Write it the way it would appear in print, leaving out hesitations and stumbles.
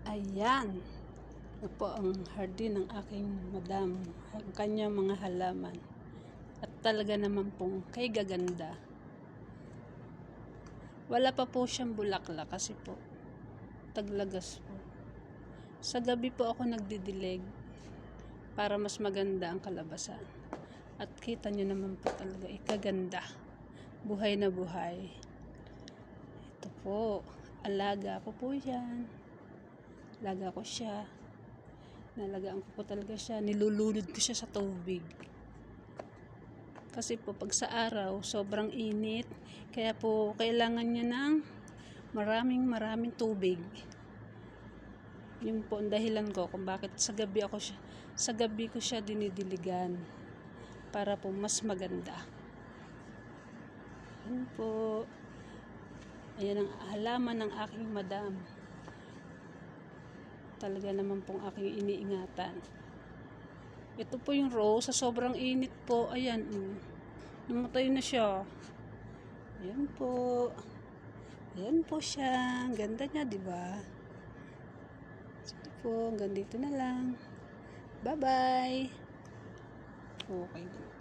Ayan. Ito po ang hardin ng aking madam. Ang kanyang mga halaman. At talaga naman pong kay gaganda. Wala pa po siyang bulaklak kasi po taglagas po. Sa gabi po ako nagdidilig para mas maganda ang kalabasan. At kita nyo naman po talaga ikaganda. Buhay na buhay. Ito po. Alaga ko po yan. Alaga ko siya. Nalagaan ko po talaga siya. Nilulunod ko siya sa tubig. Kasi po pag sa araw, sobrang init. Kaya po kailangan niya ng maraming tubig. Yun po ang dahilan ko kung bakit sa gabi ko siya dinidiligan. Para po mas maganda. Yun po. Ayan ang halaman ng aking madam. Talaga naman pong aking iniingatan. Ito po yung rose. Sa sobrang init po. Ayan. Namatay na siya. Ayan po. Ayan po siya. Ang ganda niya, diba? Sige po. Hanggang dito na lang. Bye-bye. Okay.